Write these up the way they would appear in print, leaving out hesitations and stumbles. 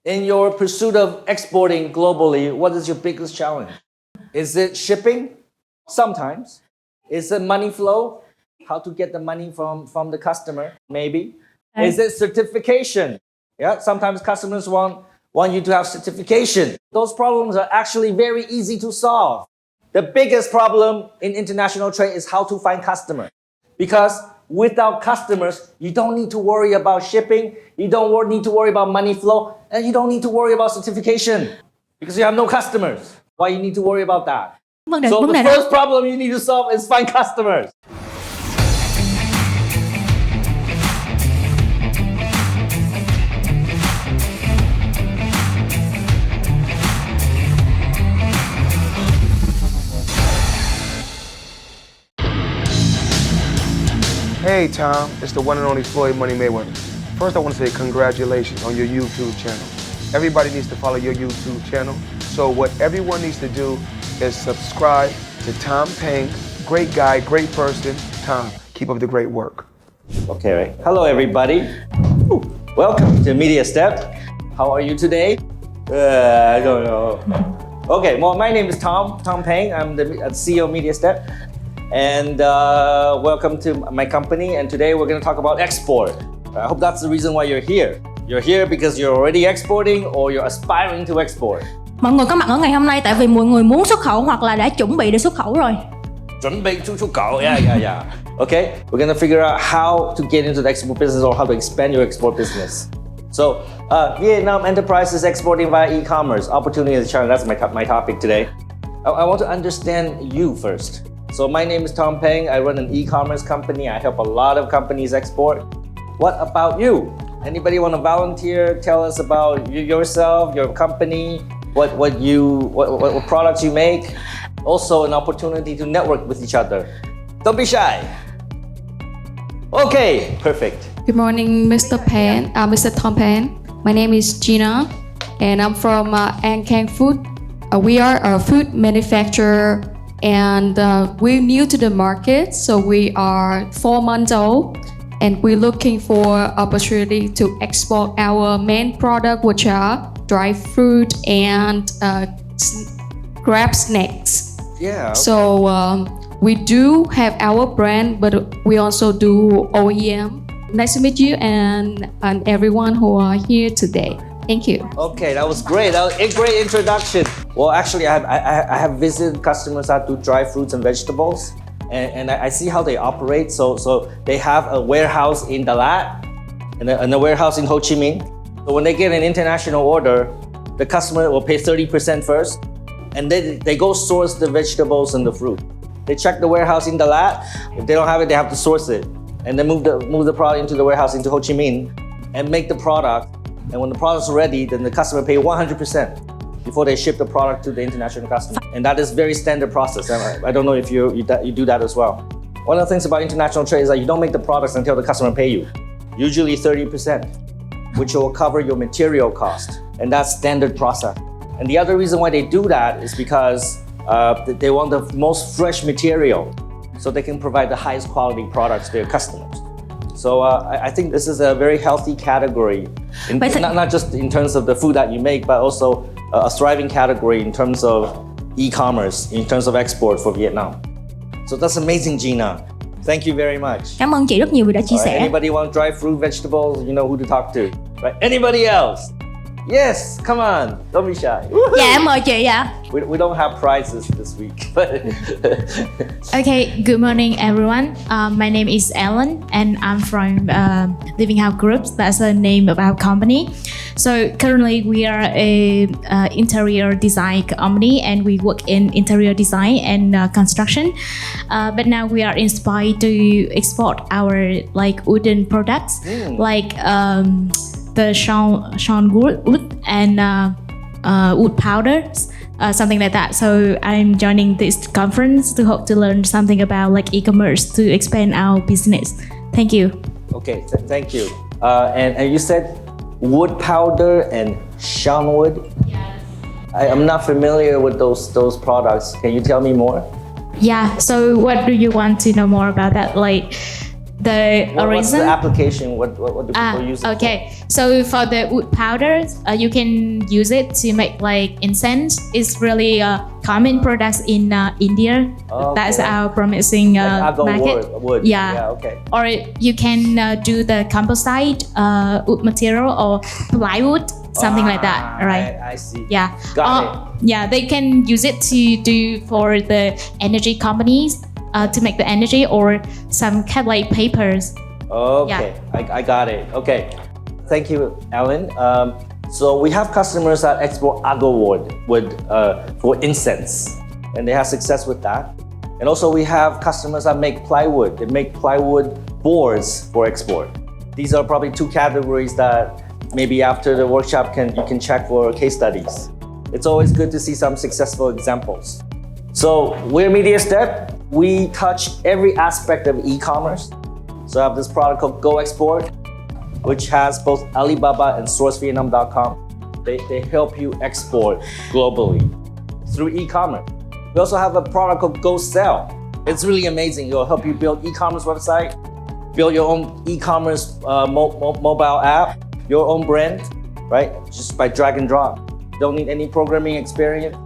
In your pursuit of exporting globally, what is your biggest challenge? Is it shipping? Sometimes. Is it money flow? How to get the money from the customer? Maybe. Is it certification? Yeah, sometimes customers want you to have certification. Those problems are actually very easy to solve. The biggest problem in international trade is how to find customers. Because without customers, you don't need to worry about shipping, you don't need to worry about money flow, and you don't need to worry about certification. Because you have no customers. Why you need to worry about that? So the first problem you need to solve is find customers. Hey Tom, it's the one and only Floyd Money Mayweather. First I want to say congratulations on your YouTube channel. Everybody needs to follow your YouTube channel. So what everyone needs to do is subscribe to Tom Peng. Great guy, great person. Tom, keep up the great work. Okay, right. Hello everybody. Welcome to Media Step. How are you today? I don't know. Okay, well my name is Tom Peng. I'm the CEO of Media Step. And welcome to my company, and today we're going to talk about export. I hope that's the reason why you're here. You're here because you're already exporting or you're aspiring to export. Mọi người có mặt ở ngày hôm nay tại vì mọi người muốn xuất khẩu hoặc là đã chuẩn bị để xuất khẩu rồi. Chuẩn bị xuất khẩu, yeah. Okay, we're going to figure out how to get into the export business or how to expand your export business. So, Vietnam enterprises exporting via e-commerce, opportunity and challenge. That's my topic today. I want to understand you first. So my name is Tom Peng. I run an e-commerce company. I help a lot of companies export. What about you? Anybody want to volunteer? Tell us about yourself, your company, what products you make. Also an opportunity to network with each other. Don't be shy. Okay, perfect. Good morning, Mr. Tom Peng. My name is Gina, and I'm from An Khang Food. We are a food manufacturer. And we're new to the market, so we are 4 months old, and we're looking for opportunity to export our main product, which are dry fruit and crab snacks. Yeah. Okay. So we do have our brand, but we also do OEM. Nice to meet you and everyone who are here today. Thank you. Okay, that was great. That was a great introduction. Well, actually, I have visited customers that do dry fruits and vegetables, and I see how they operate. So they have a warehouse in Dalat and a warehouse in Ho Chi Minh. So when they get an international order, the customer will pay 30% first, and then they go source the vegetables and the fruit. They check the warehouse in Dalat. If they don't have it, they have to source it, and then move the product into the warehouse into Ho Chi Minh, and make the product. And when the product's ready, then the customer pay 100% before they ship the product to the international customer. And that is very standard process. I don't know if you do that as well. One of the things about international trade is that you don't make the products until the customer pay you. Usually 30%, which will cover your material cost. And that's standard process. And the other reason why they do that is because they want the most fresh material so they can provide the highest quality products to their customers. So I think this is a very healthy category, not just in terms of the food that you make, but also a thriving category in terms of e-commerce, in terms of export for Vietnam. So that's amazing, Gina. Thank you very much. Cảm ơn chị rất nhiều vì đã chia sẻ. Anybody want dry fruit, vegetables, you know who to talk to. Right? Anybody else? Yes, come on, don't be shy. Dạ em mời chị ạ. We don't have prizes this week. Okay, good morning everyone. My name is Ellen and I'm from Living House Groups. That's the name of our company. So currently we are a interior design company and we work in interior design and construction. But now we are inspired to export our like wooden products like the sawn wood and wood powders, something like that. So I'm joining this conference to hope to learn something about like e-commerce to expand our business. Thank you. Okay, thank you. And you said wood powder and sawn wood? Yes. I'm not familiar with those products. Can you tell me more? Yeah, so what do you want to know more about that? Like the What's reason? the application? What do people use it okay. for? So for the wood powder, you can use it to make like incense. It's really a common product in India. Okay. That's our promising Like market. wood. Yeah. Okay. Or you can do the composite wood material or plywood, something like that, right? I see. Yeah. Got it. Yeah, they can use it to do for the energy companies to make the energy or some kind of like papers. Okay, I got it. Okay, thank you, Alan. So we have customers that export agarwood for incense, and they have success with that. And also we have customers that make plywood. They make plywood boards for export. These are probably two categories that maybe after the workshop you can check for case studies. It's always good to see some successful examples. So we're Media Step. We touch every aspect of e-commerce. So I have this product called Go Export, which has both Alibaba and SourceVietnam.com. They help you export globally through e-commerce. We also have a product called Go Sell. It's really amazing. It'll help you build e-commerce website, build your own e-commerce mobile app, your own brand, right? Just by drag and drop. Don't need any programming experience.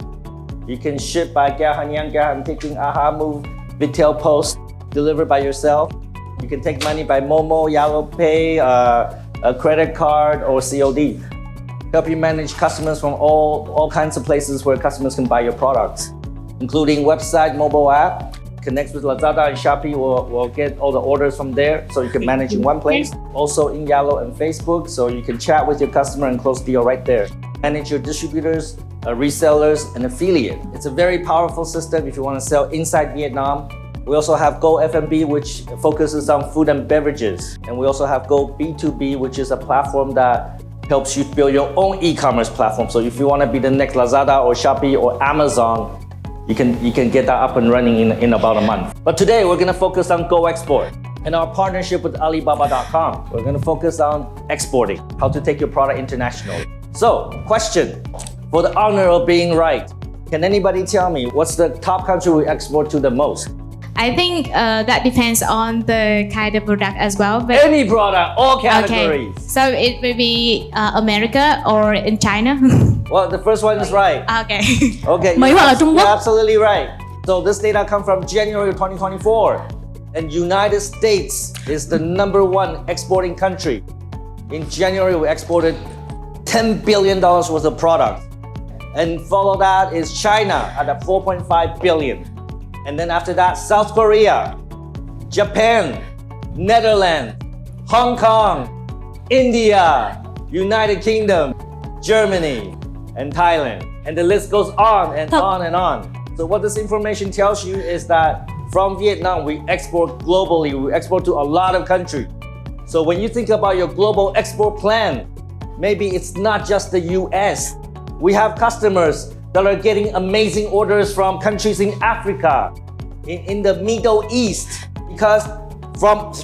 You can ship by Gahan taking Aha Move, Vitel Post, delivered by yourself. You can take money by Momo, Yellow Pay, a credit card, or COD. Help you manage customers from all kinds of places where customers can buy your products, including website, mobile app. Connects with Lazada and Shopee. We'll get all the orders from there, so you can manage in one place. Also in Yellow and Facebook, so you can chat with your customer and close deal right there. Manage your distributors, resellers, and affiliate. It's a very powerful system if you want to sell inside Vietnam. We also have Go F&B, which focuses on food and beverages. And we also have Go B2B, which is a platform that helps you build your own e-commerce platform. So if you want to be the next Lazada or Shopee or Amazon, you can get that up and running in about a month. But today we're going to focus on Go Export and our partnership with Alibaba.com. We're going to focus on exporting, how to take your product internationally. So, question, for the honor of being right, can anybody tell me what's the top country we export to the most? I think that depends on the kind of product as well. But Any product, all categories. okay, so it may be America or in China. Well, the first one is right. Okay. Okay, Mỹ hoặc là Trung you're Quốc. absolutely right. So this data comes from January 2024. And United States is the #1 exporting country. In January, we exported $10 billion worth of product. And follow that is China at a 4.5 billion. And then after that, South Korea, Japan, Netherlands, Hong Kong, India, United Kingdom, Germany, and Thailand. And the list goes on and on and on. So what this information tells you is that from Vietnam, we export globally. We export to a lot of countries. So when you think about your global export plan, maybe it's not just the US. We have customers that are getting amazing orders from countries in Africa, in the Middle East, because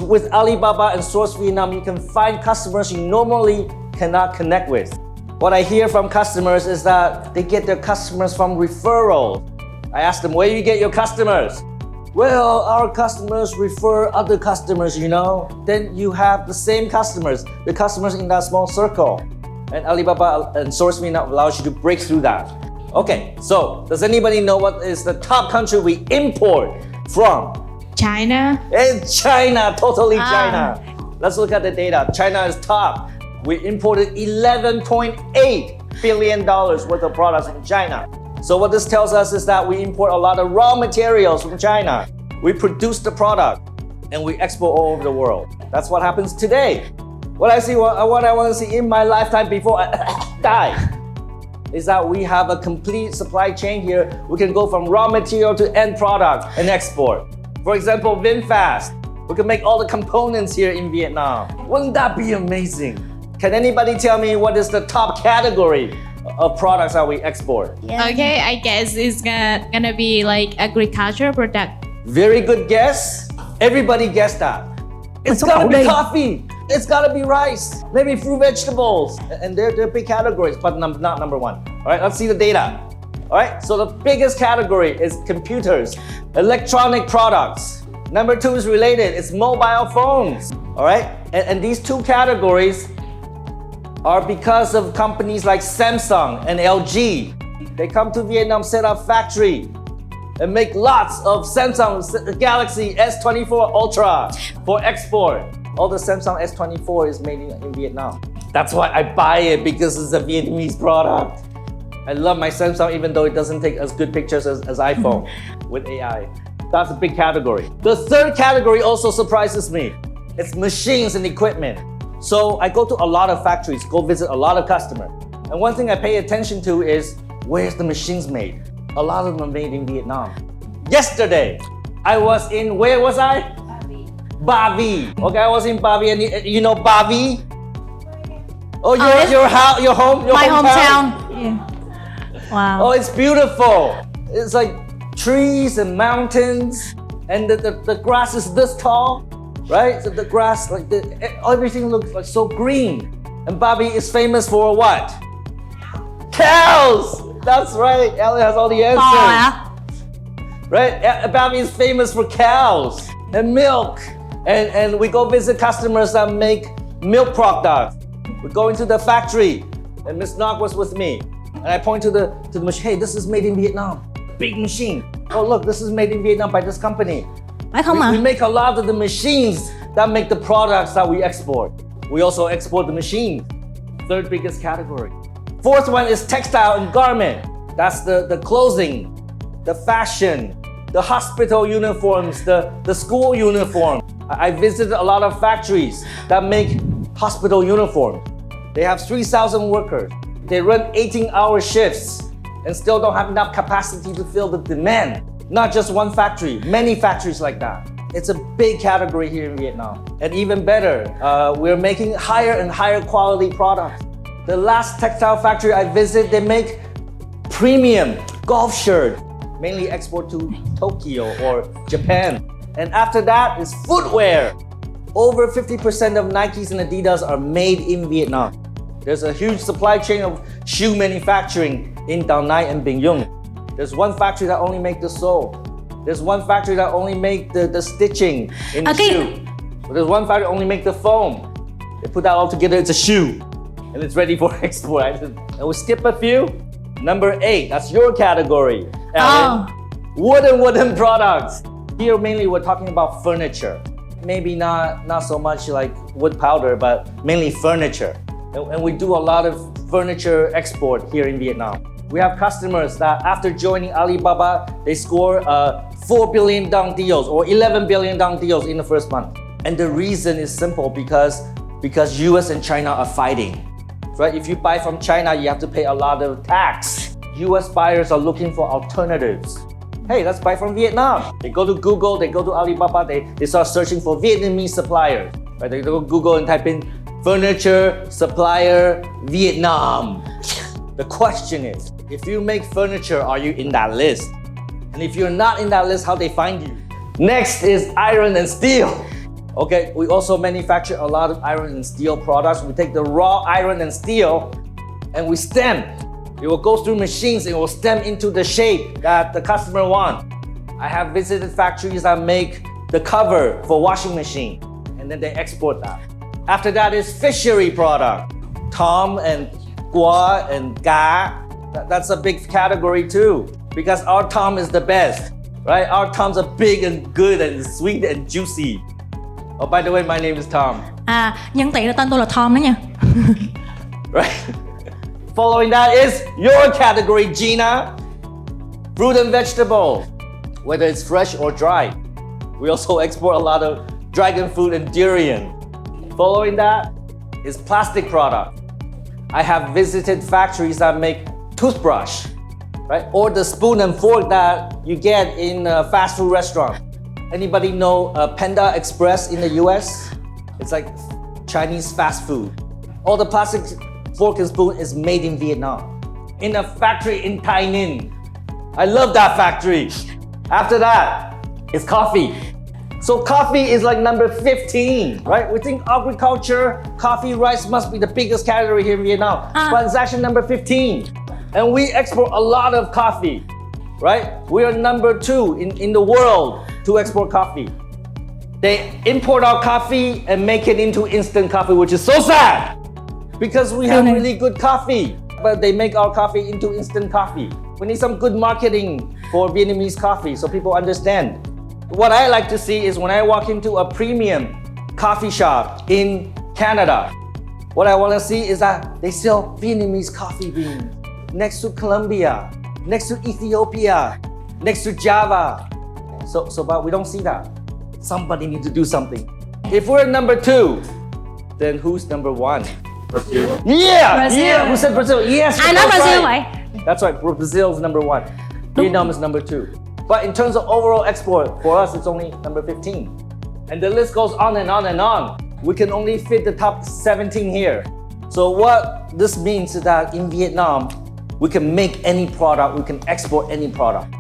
with Alibaba and Source Vietnam, you can find customers you normally cannot connect with. What I hear from customers is that they get their customers from referrals. I ask them, where do you get your customers? Well, our customers refer other customers, you know. Then you have the same customers, the customers in that small circle. And Alibaba and Source Vietnam allows you to break through that. Okay, so does anybody know what is the top country we import from? China. It's China, totally China. Let's look at the data. China is top. We imported $11.8 billion worth of products from China. So what this tells us is that we import a lot of raw materials from China. We produce the product and we export all over the world. That's what happens today. What I want to see in my lifetime before I die is that we have a complete supply chain here. We can go from raw material to end product and export. For example, VinFast. We can make all the components here in Vietnam. Wouldn't that be amazing? Can anybody tell me what is the top category of products that we export? Yeah. Okay, I guess it's gonna be like agriculture product. Very good guess. Everybody guessed that. It's gotta be coffee. It's gotta be rice. Maybe fruit, vegetables. And they're big categories, but not number one. All right, let's see the data. All right, so the biggest category is computers, electronic products. Number 2 is related, it's mobile phones. All right, and these two categories are because of companies like Samsung and LG. They come to Vietnam, set up factory, and make lots of Samsung Galaxy S24 Ultra for export. All the Samsung S24 is made in Vietnam. That's why I buy it, because it's a Vietnamese product. I love my Samsung even though it doesn't take as good pictures as iPhone with AI. That's a big category. The third category also surprises me. It's machines and equipment. So I go to a lot of factories, go visit a lot of customers. And one thing I pay attention to is, where's the machines made? A lot of them are made in Vietnam. Yesterday, I was in, where was I? Ba Vi. Okay, I was in Ba Vi, and you know Ba Vi? Oh, your home? Your My hometown? Yeah. Wow. Oh, it's beautiful. It's like trees and mountains, and the grass is this tall, right? So the grass, like everything looks like so green. And Ba Vi is famous for what? Cows! That's right, Ellen has all the answers. Right? Ba Vi is famous for cows and milk. And we go visit customers that make milk products. We go into the factory, and Miss Ngọc was with me. And I point to the machine, hey, this is made in Vietnam. Big machine. Oh look, this is made in Vietnam by this company. Phải không ạ? We make a lot of the machines that make the products that we export. We also export the machines. Third biggest category. Fourth one is textile and garment. That's the clothing, the fashion, the hospital uniforms, the school uniform. I visited a lot of factories that make hospital uniforms. They have 3,000 workers. They run 18-hour shifts and still don't have enough capacity to fill the demand. Not just one factory, many factories like that. It's a big category here in Vietnam. And even better, we're making higher and higher quality products. The last textile factory I visited, they make premium golf shirt, mainly export to Tokyo or Japan. And after that is footwear. Over 50% of Nikes and Adidas are made in Vietnam. There's a huge supply chain of shoe manufacturing in Dao Nai and Bình Dung. There's one factory that only make the sole. There's one factory that only make the stitching in the shoe. There's one factory that only make the foam. They put that all together, it's a shoe. And it's ready for export. And we skip a few. Number 8, that's your category, Ellen. Wooden products. Here mainly we're talking about furniture. Maybe not so much like wood powder, but mainly furniture. And we do a lot of furniture export here in Vietnam. We have customers that after joining Alibaba, they score 4 billion dong deals or 11 billion dong deals in the first month. And the reason is simple, because US and China are fighting. Right? If you buy from China, you have to pay a lot of tax. US buyers are looking for alternatives. Hey, let's buy from Vietnam. They go to Google, they go to Alibaba, they start searching for Vietnamese suppliers. Right? They go to Google and type in furniture supplier Vietnam. The question is, if you make furniture, are you in that list? And if you're not in that list, how they find you? Next is iron and steel. Okay, we also manufacture a lot of iron and steel products. We take the raw iron and steel and we stem. It will go through machines, it will stem into the shape that the customer wants. I have visited factories that make the cover for washing machine, and then they export that. After that is fishery product. Tom and Gua and Ga. That's a big category too, because our Tom is the best, right? Our Toms are big and good and sweet and juicy. Oh, by the way, my name is Tom. Nhân tiện là tên tôi là Tom đó nha. Right? Following that is your category, Gina. Fruit and vegetable, whether it's fresh or dry. We also export a lot of dragon fruit and durian. Following that is plastic product. I have visited factories that make toothbrush, right? Or the spoon and fork that you get in a fast food restaurant. Anybody know Panda Express in the US? It's like Chinese fast food. All the plastic fork and spoon is made in Vietnam, in a factory in Tay Ninh. I love that factory. After that is coffee. So coffee is like number 15, right? We think agriculture, coffee, rice must be the biggest category here in Vietnam, but it's actually number 15. And we export a lot of coffee, right? We are number 2 in the world to export coffee. They import our coffee and make it into instant coffee, which is so sad. Because we have really good coffee, but they make our coffee into instant coffee. We need some good marketing for Vietnamese coffee so people understand. What I like to see is when I walk into a premium coffee shop in Canada, what I want to see is that they sell Vietnamese coffee beans next to Colombia, next to Ethiopia, next to Java. But we don't see that. Somebody needs to do something. If we're number 2, then who's number 1? Brazil. Yeah! Brazil. Yeah! Who said Brazil? Yes! Ai nói that's Brazil right. vậy? That's right. Brazil is number 1. Vietnam is number 2. But in terms of overall export, for us, it's only number 15. And the list goes on and on and on. We can only fit the top 17 here. So what this means is that in Vietnam, we can make any product, we can export any product.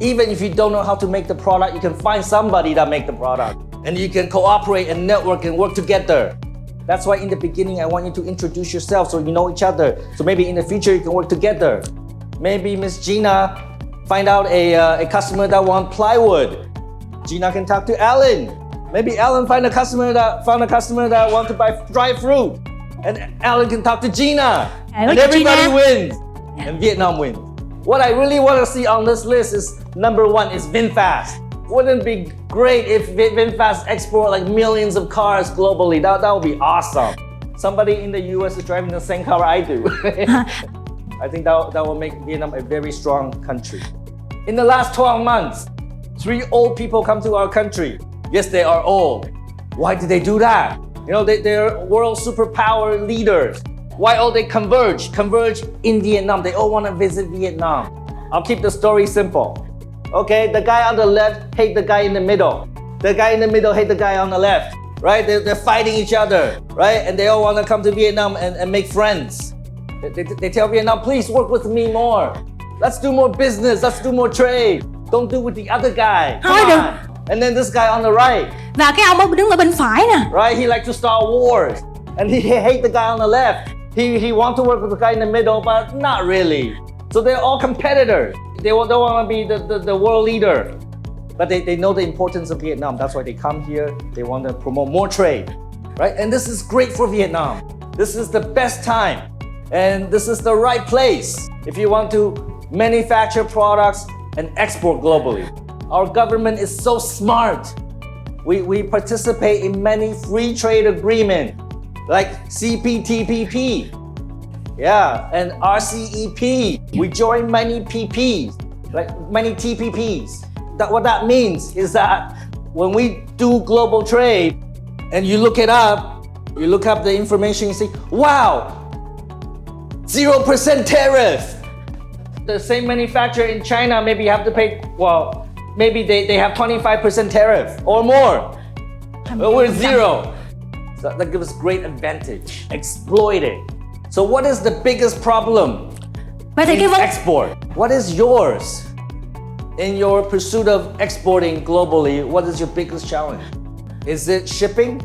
Even if you don't know how to make the product, you can find somebody that make the product. And you can cooperate and network and work together. That's why in the beginning, I want you to introduce yourself so you know each other. So maybe in the future, you can work together. Maybe Miss Gina find out a customer that want plywood. Gina can talk to Alan. Maybe Alan found a customer that want to buy dry fruit. And Alan can talk to Gina. And everybody wins. And Vietnam wins. What I really want to see on this list is number 1 is VinFast. Wouldn't it be great if VinFast export like millions of cars globally? That would be awesome. Somebody in the US is driving the same car I do. I think that will make Vietnam a very strong country. In the last 12 months, 3 old people come to our country. Yes, they are old. Why did they do that? You know, they're world superpower leaders. Why all they converge in Vietnam? They all want to visit Vietnam. I'll keep the story simple. Okay, the guy on the left hate the guy in the middle. The guy in the middle hate the guy on the left. Right? They're fighting each other. Right? And they all want to come to Vietnam and make friends. They tell Vietnam, please work with me more. Let's do more business. Let's do more trade. Don't do with the other guy. Come on. And then this guy on the right. Và cái ông đứng ở bên phải nè. Right? He likes to start wars. And he hate the guy on the left. He want to work with the guy in the middle, but not really. So they're all competitors. They don't want to be the world leader. But they know the importance of Vietnam. That's why they come here. They want to promote more trade. Right? And this is great for Vietnam. This is the best time. And this is the right place if you want to manufacture products and export globally. Our government is so smart. We participate in many free trade agreements like CPTPP, and RCEP. We join many PPs, like many TPPs. What that means is that when we do global trade and you look it up, you look up the information, you see, wow, 0% tariff. The same manufacturer in China maybe have to pay, maybe they have 25% tariff or more. But we're 0. So that gives us great advantage. Exploit it. So what is the biggest problem in export? What is yours? In your pursuit of exporting globally, what is your biggest challenge? Is it shipping?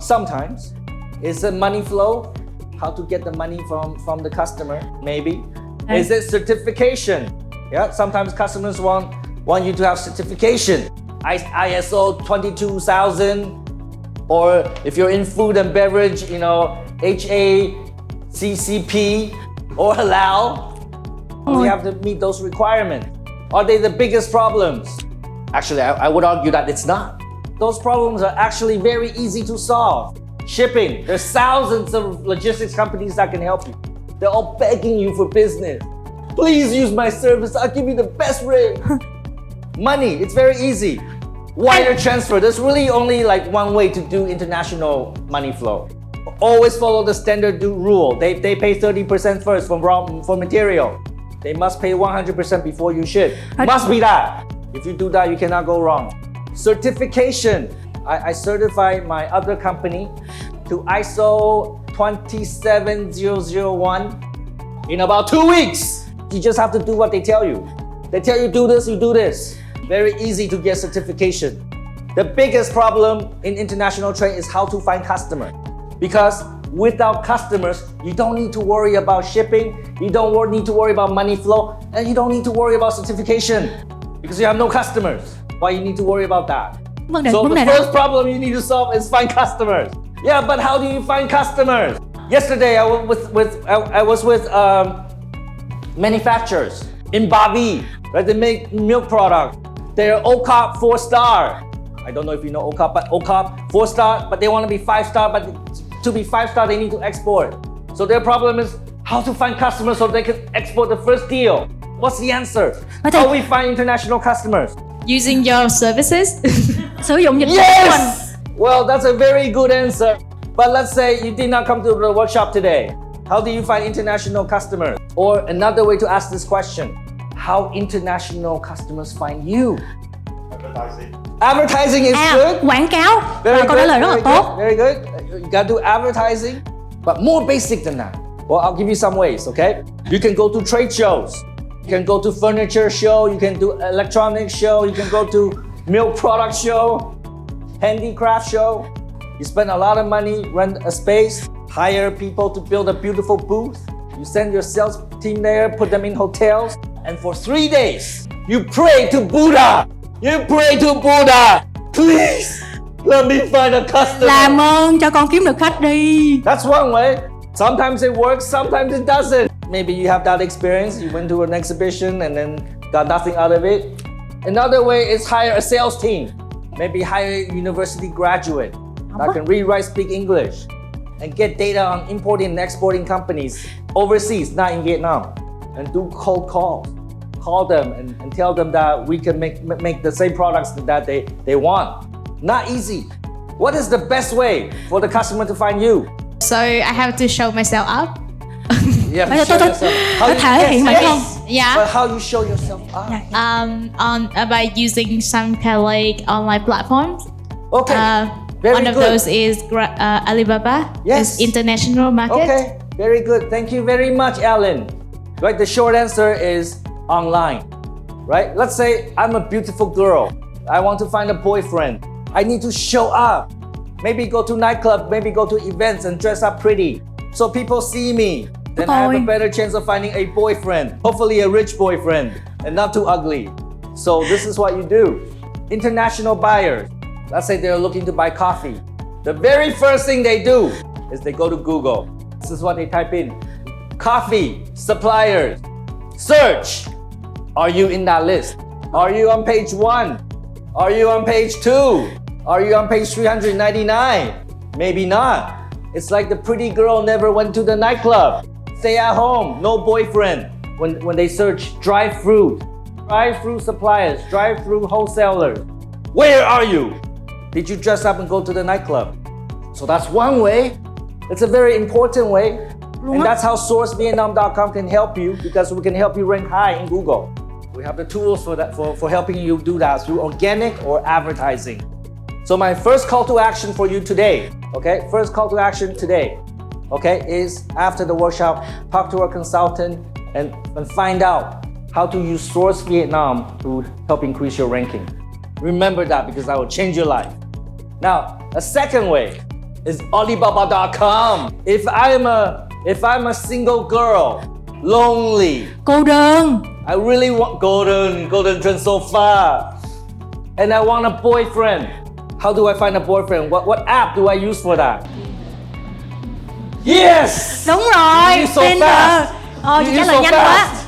Sometimes. Is it money flow? How to get the money from the customer? Maybe. Is it certification? Yeah, sometimes customers want you to have certification. ISO 22000, or if you're in food and beverage, HACCP or halal. We have to meet those requirements. Are they the biggest problems? Actually, I would argue that it's not. Those problems are actually very easy to solve. Shipping, there's thousands of logistics companies that can help you. They're all begging you for business. Please use my service, I'll give you the best rate. Money, it's very easy. Wire transfer, there's really only like one way to do international money flow. Always follow the standard rule. They pay 30% first for material. They must pay 100% before you ship. Must be that. If you do that, you cannot go wrong. Certification. I certified my other company to ISO 27001 in about 2 weeks. You just have to do what they tell you. They tell you do this, you do this. Very easy to get certification. The biggest problem in international trade is how to find customers. Because without customers, you don't need to worry about shipping, you don't need to worry about money flow, and you don't need to worry about certification because you have no customers. Why you need to worry about that? So the first problem you need to solve is find customers. Yeah, but how do you find customers? Yesterday I was with manufacturers in Bavi, right? They make milk product. They're OCOP 4-star. I don't know if you know OCOP, but OCOP 4-star, but they want to be 5-star, but to be 5-star they need to export. So their problem is how to find customers so they can export the first deal. What's the answer? How we find international customers? Using your services. Sử dụng dịch vụ của mình. Yes! Well, that's a very good answer. But let's say you did not come to the workshop today. How do you find international customers? Or another way to ask this question, how international customers find you? Advertising is good. Quảng cáo. Very Câu trả lời rất là tốt. Very good. You gotta do advertising, but more basic than that. Well, I'll give you some ways, okay? You can go to trade shows. You can go to furniture show. You can do electronic show. You can go to milk product show, handicraft show. You spend a lot of money, rent a space, hire people to build a beautiful booth. You send your sales team there, put them in hotels, and for 3 days, you pray to Buddha. You pray to Buddha. Please, let me find a customer. Làm ơn cho con kiếm được khách đi. That's one way. Sometimes it works, sometimes it doesn't. Maybe you have that experience. You went to an exhibition and then got nothing out of it. Another way is hire a sales team. Maybe hire a university graduate that can read, write, speak English, and get data on importing and exporting companies overseas, not in Vietnam, and do cold calls. Call them and tell them that we can make the same products that they want. Not easy. What is the best way for the customer to find you? So I have to show myself up. Yeah, Bây giờ show tôi yourself. có thể hiện bản thân. Yeah. But how you show yourself up? By using some kind of like online platforms. Okay. Very One of good. those is Alibaba. Yes. It's international market. Okay, very good. Thank you very much, Alan. Right, the short answer is online. Right? Let's say I'm a beautiful girl. I want to find a boyfriend. I need to show up. Maybe go to nightclub, maybe go to events and dress up pretty. So people see me. Then I have a better chance of finding a boyfriend. Hopefully a rich boyfriend and not too ugly. So this is what you do. International buyers. Let's say they're looking to buy coffee. The very first thing they do is they go to Google. This is what they type in. Coffee suppliers. Search. Are you in that list? Are you on page 1? Are you on page 2? Are you on page 399? Maybe not. It's like the pretty girl never went to the nightclub. Stay at home, no boyfriend. When they search drive-through suppliers, drive-through wholesalers. Where are you? Did you dress up and go to the nightclub? So that's one way. It's a very important way. And that's how sourcevietnam.com can help you, because we can help you rank high in Google. We have the tools for that, for helping you do that through organic or advertising. So my first call to action for you today, okay? First call to action today, okay, is after the workshop, talk to a consultant and find out how to use Source Vietnam to help increase your ranking. Remember that, because that will change your life. Now, a second way is Alibaba.com. If I'm a single girl, lonely, Cô đơn. I really want golden trend so far, and I want a boyfriend. How do I find a boyfriend? What app do I use for that? Yes! Đúng rồi. You so Tinder. fast. Chị You trả so lời nhanh quá. fast.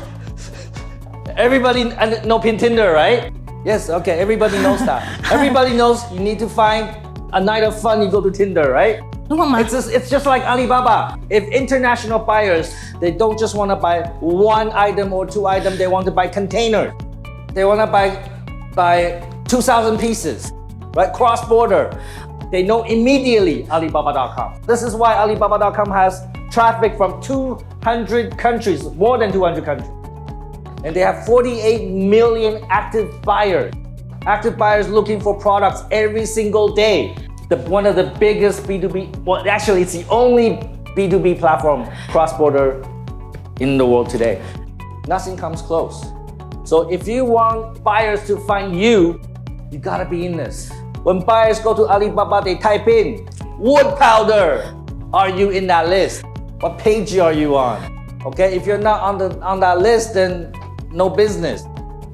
Everybody know Tinder, right? Yes, okay, everybody knows that. Everybody knows you need to find a night of fun, you go to Tinder, right? Đúng không ạ? It's just like Alibaba. If international buyers, they don't just want to buy one item or two items, they want to buy containers. They want to buy 2,000 pieces, right? Cross-border. They know immediately Alibaba.com. This is why Alibaba.com has traffic from 200 countries, more than 200 countries. And they have 48 million active buyers. Active buyers looking for products every single day. One of the biggest B2B, well, actually it's the only B2B platform cross-border in the world today. Nothing comes close. So if you want buyers to find you, you gotta be in this. When buyers go to Alibaba, they type in wood powder. Are you in that list? What page are you on? Okay, if you're not on that list, then no business.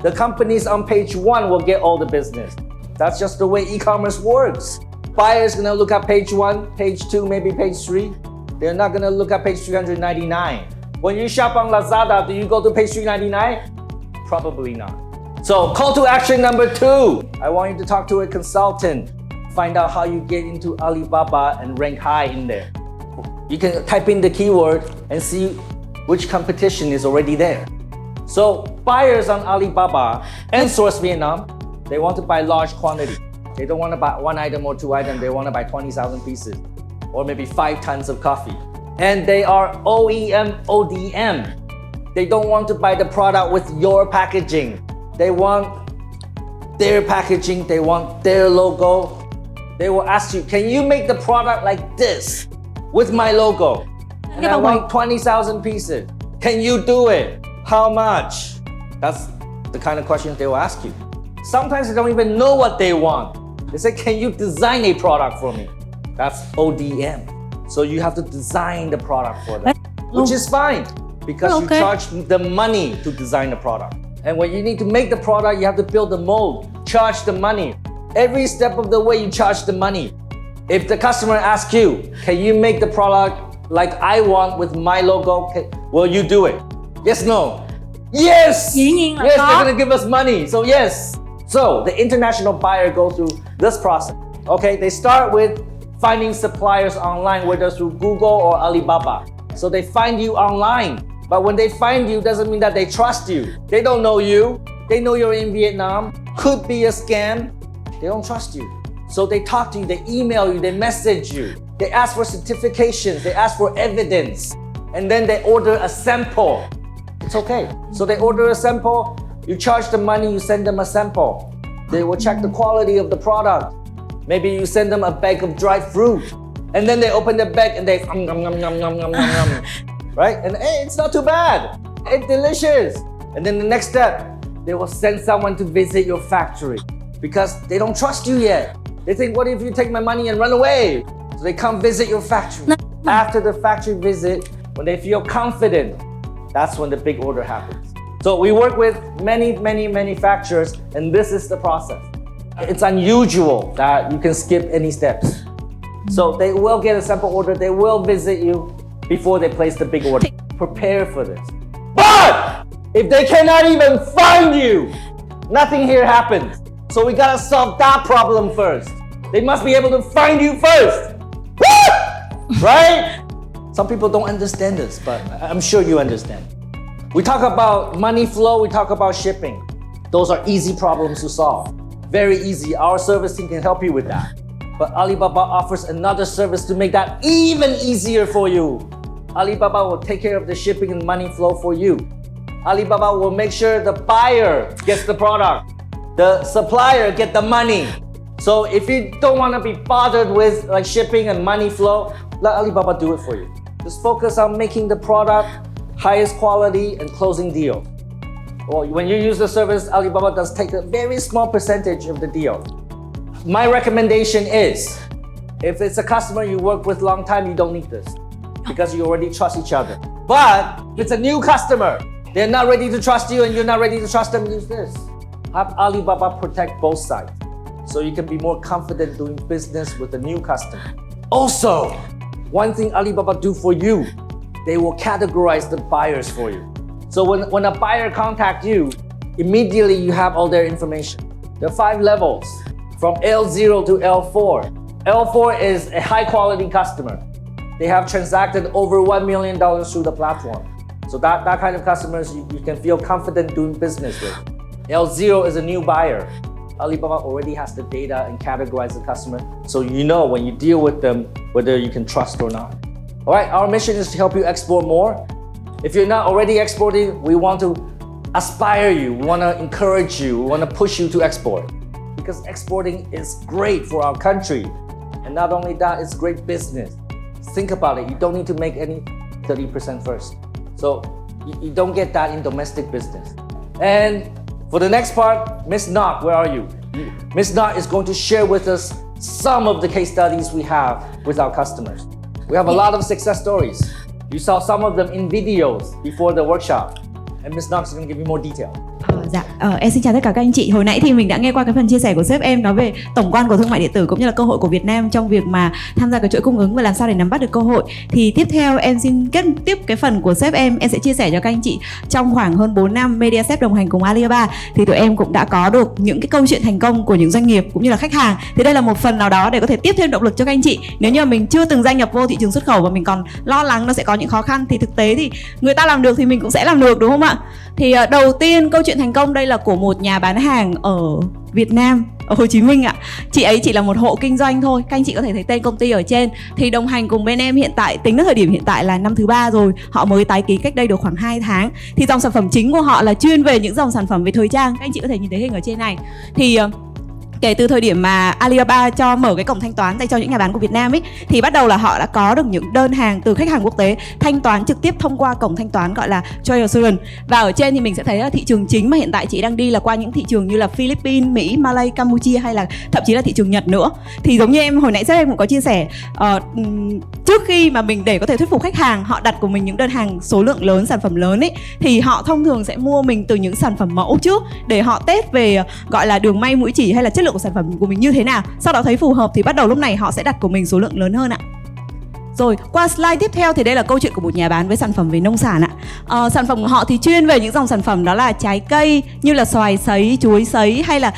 The companies on page 1 will get all the business. That's just the way e-commerce works. Buyers gonna look at page 1, page 2, maybe page 3. they're not gonna look at page 399. When you shop on Lazada, do you go to page 399? Probably not. So call to action number 2. I want you to talk to a consultant. Find out how you get into Alibaba and rank high in there. You can type in the keyword and see which competition is already there. So buyers on Alibaba and Source Vietnam, they want to buy large quantity. They don't want to buy 1 item or 2 items. They want to buy 20,000 pieces or maybe 5 tons of coffee. And they are OEM, ODM. They don't want to buy the product with your packaging. They want their packaging. They want their logo. They will ask you, can you make the product like this with my logo? And I want 20,000 pieces. Can you do it? How much? That's the kind of questions they will ask you. Sometimes they don't even know what they want. They say, can you design a product for me? That's ODM. So you have to design the product for them, which is fine because you charge the money to design the product. And when you need to make the product, you have to build the mold, charge the money. Every step of the way, you charge the money. If the customer asks you, can you make the product like I want with my logo? Will you do it? Yes, no? Yes! Yes, they're gonna give us money. So yes. So the international buyer goes through this process. Okay, they start with finding suppliers online, whether through Google or Alibaba. So they find you online. But when they find you, doesn't mean that they trust you. They don't know you. They know you're in Vietnam. Could be a scam. They don't trust you. So they talk to you, they email you, they message you. They ask for certifications, they ask for evidence. And then they order a sample. It's okay. So they order a sample, you charge the money, you send them a sample. They will check the quality of the product. Maybe you send them a bag of dried fruit. And then they open the bag and they right? And hey, it's not too bad. It's delicious. And then the next step, they will send someone to visit your factory because they don't trust you yet. They think, what if you take my money and run away? So they come visit your factory. After the factory visit, when they feel confident, that's when the big order happens. So we work with many manufacturers, and this is the process. It's unusual that you can skip any steps. So they will get a sample order, they will visit you before they place the big order. Prepare for this. But if they cannot even find you, nothing here happens. So we gotta solve that problem first. They must be able to find you first. Right? Some people don't understand this, but I'm sure you understand. We talk about money flow, we talk about shipping. Those are easy problems to solve. Very easy. Our service team can help you with that. But Alibaba offers another service to make that even easier for you. Alibaba will take care of the shipping and money flow for you. Alibaba will make sure the buyer gets the product. The supplier get the money. So if you don't want to be bothered with like shipping and money flow, let Alibaba do it for you. Just focus on making the product highest quality and closing deal. Well, when you use the service, Alibaba does take a very small percentage of the deal. My recommendation is, if it's a customer you work with long time, you don't need this because you already trust each other. But if it's a new customer, they're not ready to trust you and you're not ready to trust them, use this. Have Alibaba protect both sides so you can be more confident doing business with a new customer. Also, one thing Alibaba do for you, they will categorize the buyers for you. So when a buyer contacts you, immediately you have all their information. There are 5 levels from L0 to L4. L4 is a high quality customer. They have transacted over $1 million through the platform. So that kind of customers you can feel confident doing business with. L0 is a new buyer. Alibaba already has the data and categorize the customer, so you know when you deal with them whether you can trust or not. All right, our mission is to help you export more. If you're not already exporting, we want to aspire you, we want to encourage you, we want to push you to export. Because exporting is great for our country. And not only that, it's great business. Think about it, you don't need to make any 30% first. So you don't get that in domestic business. And for the next part, Miss Ngọc, where are you? Miss Ngọc is going to share with us some of the case studies we have with our customers. We have a lot of success stories. You saw some of them in videos before the workshop. And Miss Ngọc is going to give you more detail. Em xin chào tất cả các anh chị. Hồi nãy thì mình đã nghe qua cái phần chia sẻ của sếp em nói về tổng quan của thương mại điện tử cũng như là cơ hội của Việt Nam trong việc mà tham gia cái chuỗi cung ứng và làm sao để nắm bắt được cơ hội. Thì tiếp theo em xin kết tiếp cái phần của sếp em sẽ chia sẻ cho các anh chị. Trong khoảng hơn 4 năm media sếp đồng hành cùng Alibaba thì tụi em cũng đã có được những cái câu chuyện thành công của những doanh nghiệp cũng như là khách hàng. Thì đây là một phần nào đó để có thể tiếp thêm động lực cho các anh chị. Nếu như mình chưa từng gia nhập vô thị trường xuất khẩu và mình còn lo lắng nó sẽ có những khó khăn thì thực tế thì người ta làm được thì mình cũng sẽ làm được, đúng không ạ? Thì đầu tiên câu chuyện thành công đây là của một nhà bán hàng ở Việt Nam, ở Hồ Chí Minh ạ. Chị ấy chỉ là một hộ kinh doanh thôi. Các anh chị có thể thấy tên công ty ở trên. Thì đồng hành cùng bên em hiện tại, tính đến thời điểm hiện tại là năm thứ 3 rồi. Họ mới tái ký cách đây được khoảng 2 tháng. Thì dòng sản phẩm chính của họ là chuyên về những dòng sản phẩm về thời trang. Các anh chị có thể nhìn thấy hình ở trên này. Thì kể từ thời điểm mà Alibaba cho mở cái cổng thanh toán dành cho những nhà bán của Việt Nam ấy, thì bắt đầu là họ đã có được những đơn hàng từ khách hàng quốc tế thanh toán trực tiếp thông qua cổng thanh toán gọi là Trade Assurance. Và ở trên thì mình sẽ thấy là thị trường chính mà hiện tại chị đang đi là qua những thị trường như là Philippines, Mỹ, Malay, Campuchia hay là thậm chí là thị trường Nhật nữa. Thì giống như em hồi nãy sếp em cũng có chia sẻ, trước khi mà mình để có thể thuyết phục khách hàng họ đặt của mình những đơn hàng số lượng lớn, sản phẩm lớn ấy, thì họ thông thường sẽ mua mình từ những sản phẩm mẫu trước để họ test về gọi là đường may mũi chỉ hay là chất lượng của sản phẩm của mình như thế nào. Sau đó thấy phù hợp thì bắt đầu lúc này họ sẽ đặt của mình số lượng lớn hơn ạ. Rồi qua slide tiếp theo thì đây là câu chuyện của một nhà bán với sản phẩm về nông sản ạ. Sản phẩm của họ thì chuyên về những dòng sản phẩm đó là trái cây như là xoài sấy, chuối sấy hay là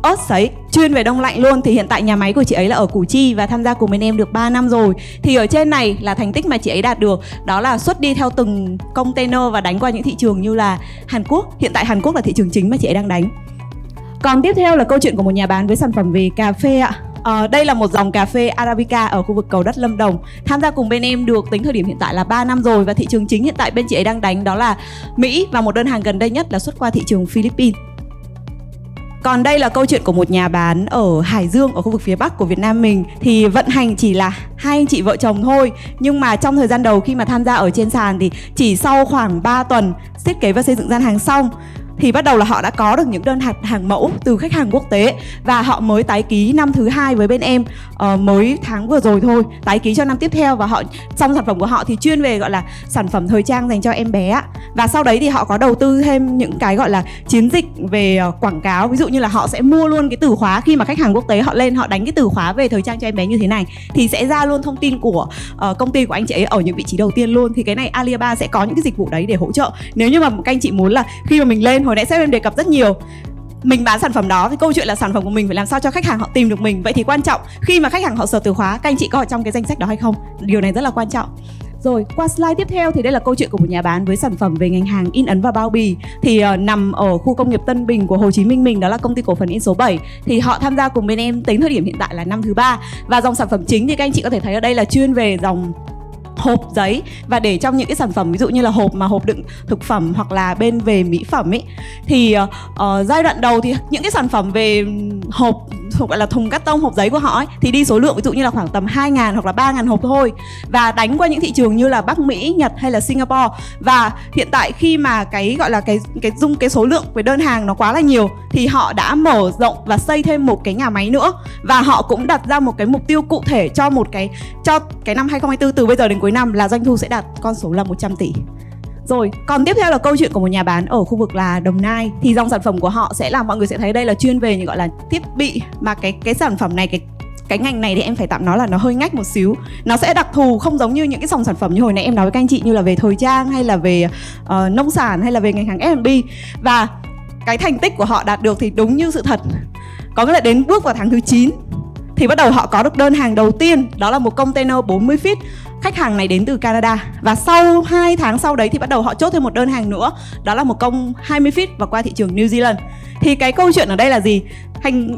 ớt sấy, chuyên về đông lạnh luôn. Thì hiện tại nhà máy của chị ấy là ở Củ Chi và tham gia cùng bên em được 3 năm rồi. Thì ở trên này là thành tích mà chị ấy đạt được, đó là xuất đi theo từng container và đánh qua những thị trường như là Hàn Quốc. Hiện tại Hàn Quốc là thị trường chính mà chị ấy đang đánh. Còn tiếp theo là câu chuyện của một nhà bán với sản phẩm về cà phê ạ. Đây là một dòng cà phê Arabica ở khu vực Cầu Đất, Lâm Đồng. Tham gia cùng bên em được tính thời điểm hiện tại là 3 năm rồi. Và thị trường chính hiện tại bên chị ấy đang đánh đó là Mỹ. Và một đơn hàng gần đây nhất là xuất qua thị trường Philippines. Còn đây là câu chuyện của một nhà bán ở Hải Dương, ở khu vực phía Bắc của Việt Nam mình. Thì vận hành chỉ là 2 anh chị vợ chồng thôi. Nhưng mà trong thời gian đầu khi mà tham gia ở trên sàn thì chỉ sau khoảng 3 tuần thiết kế và xây dựng gian hàng xong thì bắt đầu là họ đã có được những đơn hàng mẫu từ khách hàng quốc tế. Và họ mới tái ký năm thứ 2 với bên em mới tháng vừa rồi thôi, tái ký cho năm tiếp theo. Và họ trong sản phẩm của họ thì chuyên về gọi là sản phẩm thời trang dành cho em bé. Và sau đấy thì họ có đầu tư thêm những cái gọi là chiến dịch về quảng cáo. Ví dụ như là họ sẽ mua luôn cái từ khóa, khi mà khách hàng quốc tế họ lên họ đánh cái từ khóa về thời trang cho em bé như thế này thì sẽ ra luôn thông tin của công ty của anh chị ấy ở những vị trí đầu tiên luôn. Thì cái này Alibaba sẽ có những cái dịch vụ đấy để hỗ trợ. Nếu như mà các anh chị muốn là khi mà mình lên, hồi nãy sếp em đề cập rất nhiều, mình bán sản phẩm đó thì câu chuyện là sản phẩm của mình phải làm sao cho khách hàng họ tìm được mình. Vậy thì quan trọng khi mà khách hàng họ search từ khóa, các anh chị có ở trong cái danh sách đó hay không? Điều này rất là quan trọng. Rồi qua slide tiếp theo thì đây là câu chuyện của một nhà bán với sản phẩm về ngành hàng in ấn và bao bì. Thì nằm ở khu công nghiệp Tân Bình của Hồ Chí Minh mình, đó là công ty cổ phần in số 7. Thì họ tham gia cùng bên em tính thời điểm hiện tại là năm thứ 3. Và dòng sản phẩm chính thì các anh chị có thể thấy ở đây là chuyên về dòng hộp giấy và để trong những cái sản phẩm ví dụ như là hộp đựng thực phẩm hoặc là bên về mỹ phẩm ấy. Thì giai đoạn đầu thì những cái sản phẩm về hộp gọi là thùng cắt tông, hộp giấy của họ ấy, thì đi số lượng ví dụ như là khoảng tầm 2.000 hoặc là 3.000 hộp thôi, và đánh qua những thị trường như là Bắc Mỹ, Nhật hay là Singapore. Và hiện tại khi mà cái gọi là cái số lượng về đơn hàng nó quá là nhiều thì họ đã mở rộng và xây thêm một cái nhà máy nữa, và họ cũng đặt ra một cái mục tiêu cụ thể cho cái năm 2024 từ bây giờ đến cuối năm là doanh thu sẽ đạt con số là 100 tỷ. Rồi, còn tiếp theo là câu chuyện của một nhà bán ở khu vực là Đồng Nai. Thì dòng sản phẩm của họ sẽ là, mọi người sẽ thấy đây là chuyên về những gọi là thiết bị, mà cái sản phẩm này, cái ngành này thì em phải tạm nói là nó hơi ngách một xíu. Nó sẽ đặc thù, không giống như những cái dòng sản phẩm như hồi nãy em nói với các anh chị, như là về thời trang hay là về nông sản hay là về ngành hàng F&B. Và cái thành tích của họ đạt được thì đúng như sự thật. Có nghĩa là đến bước vào tháng thứ 9 thì bắt đầu họ có được đơn hàng đầu tiên, đó là một container 40 feet. Khách hàng này đến từ Canada. Và sau 2 tháng sau đấy thì bắt đầu họ chốt thêm một đơn hàng nữa, đó là một công 20 feet và qua thị trường New Zealand. Thì cái câu chuyện ở đây là gì?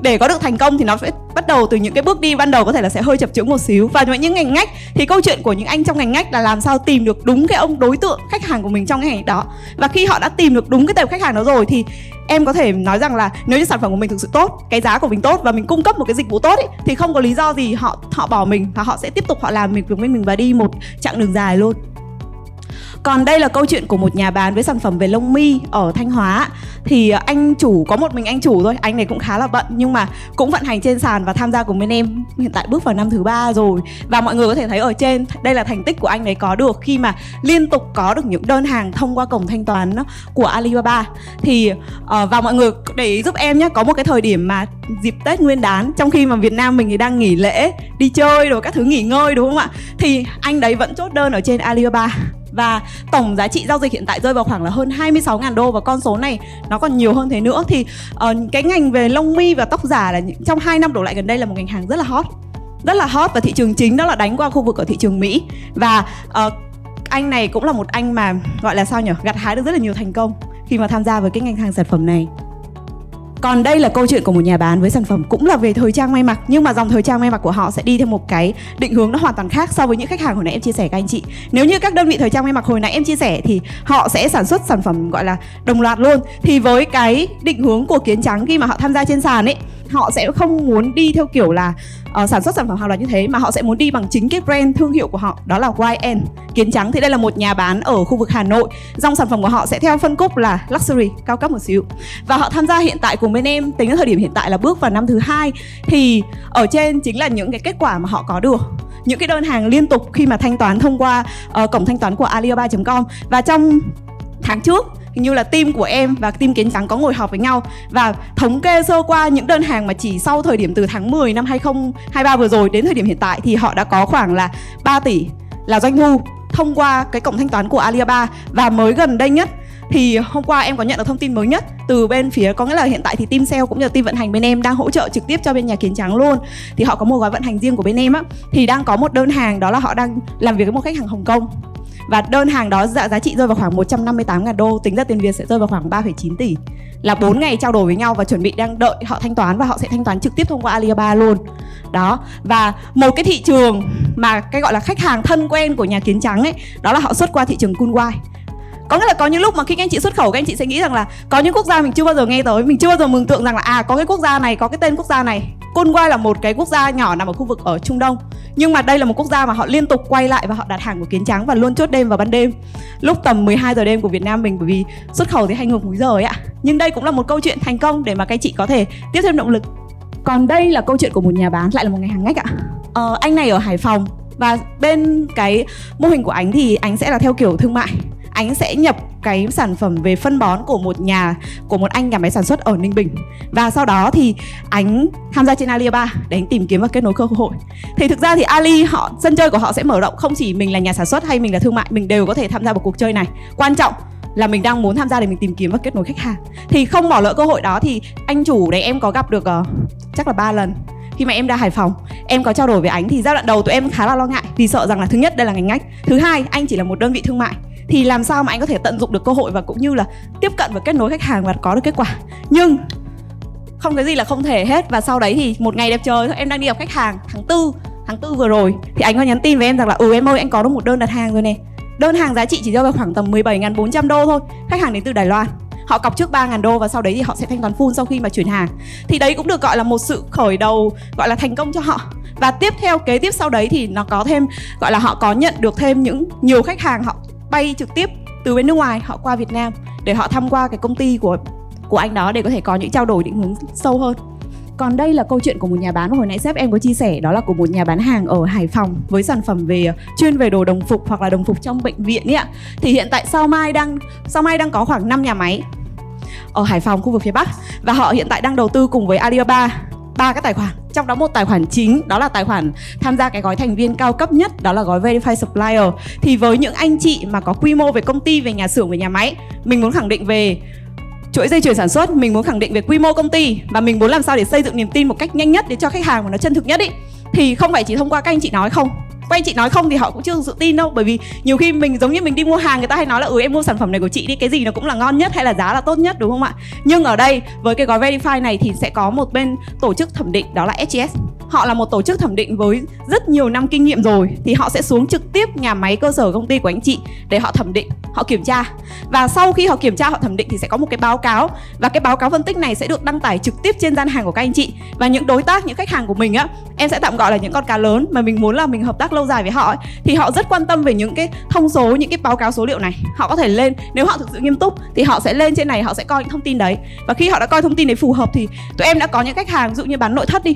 Để có được thành công thì nó phải bắt đầu từ những cái bước đi ban đầu có thể là sẽ hơi chập chững một xíu. Và những ngành ngách thì câu chuyện của những anh trong ngành ngách là làm sao tìm được đúng cái đối tượng khách hàng của mình trong cái ngành đó. Và khi họ đã tìm được đúng cái tệp khách hàng đó rồi thì em có thể nói rằng là nếu như sản phẩm của mình thực sự tốt, cái giá của mình tốt và mình cung cấp một cái dịch vụ tốt ấy, thì không có lý do gì họ bỏ mình, và họ sẽ tiếp tục họ làm việc với mình và đi một chặng đường dài luôn. Còn đây là câu chuyện của một nhà bán với sản phẩm về lông mi ở Thanh Hóa. Thì anh chủ, có một mình anh chủ thôi, anh này cũng khá là bận nhưng mà cũng vận hành trên sàn và tham gia cùng bên em. Hiện tại bước vào năm thứ 3 rồi. Và mọi người có thể thấy ở trên, đây là thành tích của anh ấy có được khi mà liên tục có được những đơn hàng thông qua cổng thanh toán của Alibaba. Thì và mọi người để ý giúp em nhé, có một cái thời điểm mà dịp Tết Nguyên đán, trong khi mà Việt Nam mình thì đang nghỉ lễ, đi chơi rồi các thứ nghỉ ngơi đúng không ạ? Thì anh đấy vẫn chốt đơn ở trên Alibaba. Và tổng giá trị giao dịch hiện tại rơi vào khoảng là hơn 26.000 đô. Và con số này nó còn nhiều hơn thế nữa. Thì cái ngành về lông mi và tóc giả là trong 2 năm đổ lại gần đây là một ngành hàng rất là hot. Rất là hot, và thị trường chính đó là đánh qua khu vực ở thị trường Mỹ. Và anh này cũng là một anh mà gọi là sao nhỉ, gặt hái được rất là nhiều thành công khi mà tham gia với cái ngành hàng sản phẩm này. Còn đây là câu chuyện của một nhà bán với sản phẩm cũng là về thời trang may mặc, nhưng mà dòng thời trang may mặc của họ sẽ đi theo một cái định hướng nó hoàn toàn khác so với những khách hàng hồi nãy em chia sẻ các anh chị. Nếu như các đơn vị thời trang may mặc hồi nãy em chia sẻ thì họ sẽ sản xuất sản phẩm gọi là đồng loạt luôn. Thì với cái định hướng của Kiến Trắng khi mà họ tham gia trên sàn ấy, họ sẽ không muốn đi theo kiểu là sản xuất sản phẩm hàng loạt như thế, mà họ sẽ muốn đi bằng chính cái brand thương hiệu của họ, đó là YN Kiến Trắng. Thì đây là một nhà bán ở khu vực Hà Nội. Dòng sản phẩm của họ sẽ theo phân khúc là luxury, cao cấp một xíu. Và họ tham gia hiện tại cùng bên em, tính đến thời điểm hiện tại là bước vào năm thứ 2. Thì ở trên chính là những cái kết quả mà họ có được, những cái đơn hàng liên tục khi mà thanh toán thông qua cổng thanh toán của Alibaba.com. Và trong tháng trước hình như là team của em và team Kiến Trắng có ngồi họp với nhau và thống kê sơ qua những đơn hàng mà chỉ sau thời điểm từ tháng 10 năm 2023 vừa rồi đến thời điểm hiện tại thì họ đã có khoảng là 3 tỷ là doanh thu thông qua cái cổng thanh toán của Alibaba. Và mới gần đây nhất thì hôm qua em có nhận được thông tin mới nhất từ bên phía, có nghĩa là hiện tại thì team sale cũng như là team vận hành bên em đang hỗ trợ trực tiếp cho bên nhà Kiến Trắng luôn. Thì họ có một gói vận hành riêng của bên em á, thì đang có một đơn hàng đó là họ đang làm việc với một khách hàng Hồng Kông. Và đơn hàng đó giá trị rơi vào khoảng 158.000 đô, tính ra tiền Việt sẽ rơi vào khoảng 3,9 tỷ. Là 4 ngày trao đổi với nhau và chuẩn bị đang đợi họ thanh toán, và họ sẽ thanh toán trực tiếp thông qua Alibaba luôn. Đó, và một cái thị trường mà cái gọi là khách hàng thân quen của nhà Kiến Trắng ấy, đó là họ xuất qua thị trường Kunwai. Có nghĩa là có những lúc mà khi các anh chị xuất khẩu, các anh chị sẽ nghĩ rằng là có những quốc gia mình chưa bao giờ nghe tới, mình chưa bao giờ mường tượng rằng là có cái quốc gia này, có cái tên quốc gia này. Kunwai là một cái quốc gia nhỏ nằm ở khu vực ở Trung Đông, nhưng mà đây là một quốc gia mà họ liên tục quay lại và họ đặt hàng của Kiến Trắng và luôn chốt đêm vào ban đêm, lúc tầm 12 giờ đêm của Việt Nam mình, bởi vì xuất khẩu thì hay ngược múi giờ ấy ạ. Nhưng đây cũng là một câu chuyện thành công để mà các chị có thể tiếp thêm động lực. Còn đây là câu chuyện của một nhà bán, lại là một ngành hàng ngách ạ. Anh này ở Hải Phòng, và bên cái mô hình của anh thì anh sẽ là theo kiểu thương mại. Anh sẽ nhập cái sản phẩm về phân bón của một anh nhà máy sản xuất ở Ninh Bình. Và sau đó thì anh tham gia trên Alibaba để anh tìm kiếm và kết nối cơ hội. Thì thực ra thì sân chơi của họ sẽ mở rộng, không chỉ mình là nhà sản xuất hay mình là thương mại, mình đều có thể tham gia vào cuộc chơi này. Quan trọng là mình đang muốn tham gia để mình tìm kiếm và kết nối khách hàng. Thì không bỏ lỡ cơ hội đó. Thì anh chủ đấy em có gặp được chắc là 3 lần. Khi mà em ra Hải Phòng, em có trao đổi với anh thì giai đoạn đầu tụi em khá là lo ngại, vì sợ rằng là thứ nhất đây là ngành ngách, thứ hai anh chỉ là một đơn vị thương mại, thì làm sao mà anh có thể tận dụng được cơ hội và cũng như là tiếp cận và kết nối khách hàng và có được kết quả. Nhưng không cái gì là không thể hết. Và sau đấy thì một ngày đẹp trời thôi, em đang đi gặp khách hàng tháng 4 vừa rồi, thì anh có nhắn tin với em rằng là em ơi, anh có được một đơn đặt hàng rồi nè. Đơn hàng giá trị chỉ rơi vào khoảng tầm 17.400 đô thôi. Khách hàng đến từ Đài Loan. Họ cọc trước 3.000 đô và sau đấy thì họ sẽ thanh toán full sau khi mà chuyển hàng. Thì đấy cũng được gọi là một sự khởi đầu gọi là thành công cho họ. Và kế tiếp sau đấy thì nó có thêm, gọi là họ có nhận được thêm nhiều khách hàng, họ bay trực tiếp từ bên nước ngoài họ qua Việt Nam để họ tham qua cái công ty của anh đó để có thể có những trao đổi định hướng sâu hơn. Còn đây là câu chuyện của một nhà bán mà hồi nãy sếp em có chia sẻ, đó là của một nhà bán hàng ở Hải Phòng với sản phẩm chuyên về đồ đồng phục hoặc là đồng phục trong bệnh viện ấy ạ. Thì hiện tại Sao Mai đang có khoảng 5 nhà máy ở Hải Phòng, khu vực phía Bắc, và họ hiện tại đang đầu tư cùng với Alibaba 3 cái tài khoản. Trong đó một tài khoản chính, đó là tài khoản tham gia cái gói thành viên cao cấp nhất, đó là gói Verified Supplier. Thì với những anh chị mà có quy mô về công ty, về nhà xưởng, về nhà máy, mình muốn khẳng định về chuỗi dây chuyền sản xuất, mình muốn khẳng định về quy mô công ty, và mình muốn làm sao để xây dựng niềm tin một cách nhanh nhất để cho khách hàng mà nó chân thực nhất ý. Thì không phải chỉ thông qua các anh chị nói không. Các anh chị nói không thì họ cũng chưa thực sự tin đâu. Bởi vì nhiều khi mình giống như mình đi mua hàng, người ta hay nói là em mua sản phẩm này của chị đi, cái gì nó cũng là ngon nhất hay là giá là tốt nhất, đúng không ạ? Nhưng ở đây với cái gói Verify này thì sẽ có một bên tổ chức thẩm định, đó là SGS. họ là một tổ chức thẩm định với rất nhiều năm kinh nghiệm rồi, thì họ sẽ xuống trực tiếp nhà máy cơ sở công ty của anh chị để họ thẩm định, họ kiểm tra. Và sau khi họ kiểm tra, họ thẩm định thì sẽ có một cái báo cáo, và cái báo cáo phân tích này sẽ được đăng tải trực tiếp trên gian hàng của các anh chị. Và những đối tác, những khách hàng của mình á, em sẽ tạm gọi là những con cá lớn mà mình muốn là mình hợp tác lâu dài với họ ấy, thì họ rất quan tâm về những cái thông số, những cái báo cáo số liệu này. Họ có thể lên, nếu họ thực sự nghiêm túc thì họ sẽ lên trên này, họ sẽ coi những thông tin đấy. Và khi họ đã coi thông tin đấy phù hợp thì tụi em đã có những khách hàng, ví dụ như bán nội thất đi,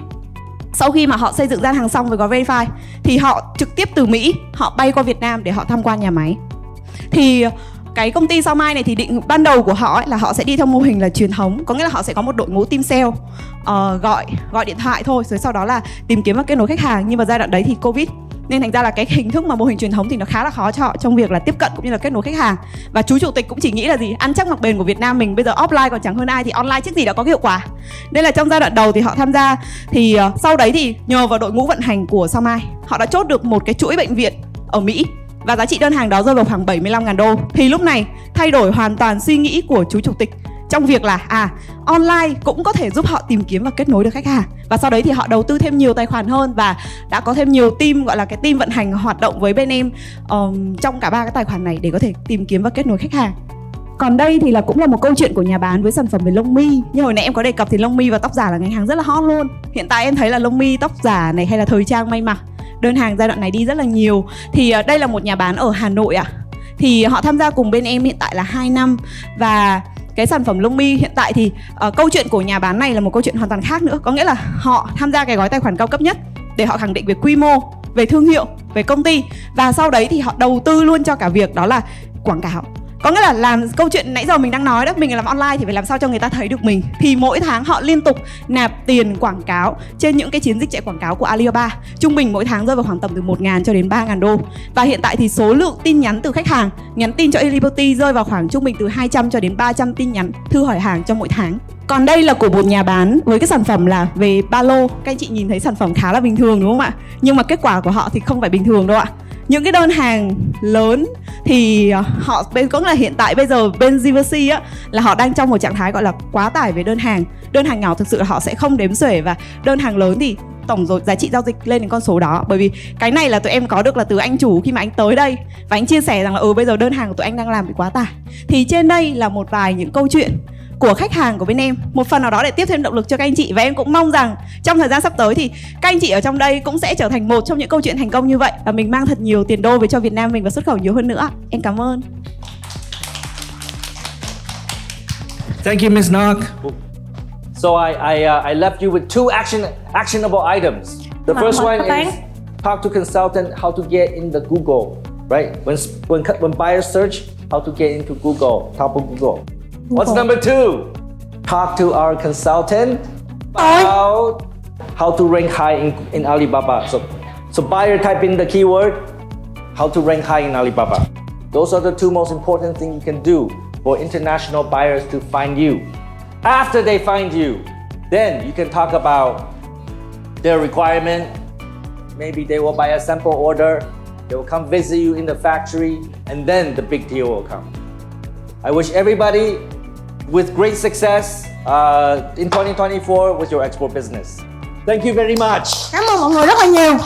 sau khi mà họ xây dựng gian hàng xong với gói verify thì họ trực tiếp từ Mỹ họ bay qua Việt Nam để họ tham quan nhà máy. Thì cái công ty Sao Mai này thì định ban đầu của họ ấy là họ sẽ đi theo mô hình là truyền thống, có nghĩa là họ sẽ có một đội ngũ team sale, gọi điện thoại thôi, rồi sau đó là tìm kiếm và kết nối khách hàng. Nhưng mà giai đoạn đấy thì Covid nên thành ra là cái hình thức mà mô hình truyền thống thì nó khá là khó cho họ trong việc là tiếp cận cũng như là kết nối khách hàng. Và chú chủ tịch cũng chỉ nghĩ là gì, ăn chắc mặc bền của Việt Nam mình bây giờ offline còn chẳng hơn ai thì online chắc gì đã có hiệu quả. Nên là trong giai đoạn đầu thì họ tham gia, thì sau đấy thì nhờ vào đội ngũ vận hành của Sao Mai, họ đã chốt được một cái chuỗi bệnh viện ở Mỹ và giá trị đơn hàng đó rơi vào khoảng 75.000 đô. Thì lúc này thay đổi hoàn toàn suy nghĩ của chú chủ tịch trong việc là online cũng có thể giúp họ tìm kiếm và kết nối được khách hàng. Và sau đấy thì họ đầu tư thêm nhiều tài khoản hơn và đã có thêm nhiều team, gọi là cái team vận hành hoạt động với bên em trong cả 3 cái tài khoản này để có thể tìm kiếm và kết nối khách hàng. Còn đây thì cũng là một câu chuyện của nhà bán với sản phẩm về lông mi. Như hồi nãy em có đề cập thì lông mi và tóc giả là ngành hàng rất là hot luôn. Hiện tại em thấy là lông mi, tóc giả này hay là thời trang may mặc, đơn hàng giai đoạn này đi rất là nhiều. Thì đây là một nhà bán ở Hà Nội ạ. Thì họ tham gia cùng bên em hiện tại là 2 năm. Và cái sản phẩm lông mi hiện tại thì câu chuyện của nhà bán này là một câu chuyện hoàn toàn khác nữa. Có nghĩa là họ tham gia cái gói tài khoản cao cấp nhất để họ khẳng định về quy mô, về thương hiệu, về công ty. Và sau đấy thì họ đầu tư luôn cho cả việc đó là quảng cáo. Có nghĩa là làm câu chuyện nãy giờ mình đang nói đó, mình làm online thì phải làm sao cho người ta thấy được mình. Thì mỗi tháng họ liên tục nạp tiền quảng cáo trên những cái chiến dịch chạy quảng cáo của Alibaba. Trung bình mỗi tháng rơi vào khoảng tầm từ 1.000 cho đến 3.000 đô. Và hiện tại thì số lượng tin nhắn từ khách hàng nhắn tin cho Liberty rơi vào khoảng trung bình từ 200 cho đến 300 tin nhắn thư hỏi hàng trong mỗi tháng. Còn đây là của một nhà bán với cái sản phẩm là về ba lô. Các anh chị nhìn thấy sản phẩm khá là bình thường đúng không ạ? Nhưng mà kết quả của họ thì không phải bình thường đâu ạ. Những cái đơn hàng lớn thì họ có là hiện tại bây giờ bên Givenchy á là họ đang trong một trạng thái gọi là quá tải về đơn hàng. Đơn hàng nhỏ thực sự là họ sẽ không đếm xuể, và đơn hàng lớn thì tổng rồi giá trị giao dịch lên đến con số đó. Bởi vì cái này là tụi em có được là từ anh chủ khi mà anh tới đây và anh chia sẻ rằng là bây giờ đơn hàng của tụi anh đang làm bị quá tải. Thì trên đây là một vài những câu chuyện của khách hàng của bên em, một phần nào đó để tiếp thêm động lực cho các anh chị. Và em cũng mong rằng trong thời gian sắp tới thì các anh chị ở trong đây cũng sẽ trở thành một trong những câu chuyện thành công như vậy, và mình mang thật nhiều tiền đô về cho Việt Nam mình và xuất khẩu nhiều hơn nữa. Em cảm ơn. Thank you, Ms. Ngọc. So I left you with 2 actionable items. The first one is talk to consultant how to get in the Google, right? When buyers search, how to get into Google, top of Google. What's number 2? Talk to our consultant about how to rank high in Alibaba. So buyer type in the keyword, how to rank high in Alibaba. Those are the 2 most important things you can do for international buyers to find you. After they find you, then you can talk about their requirement. Maybe they will buy a sample order, they will come visit you in the factory, and then the big deal will come. I wish everybody with great success in 2024 with your export business. Thank you very much. Cảm ơn mọi người rất là nhiều.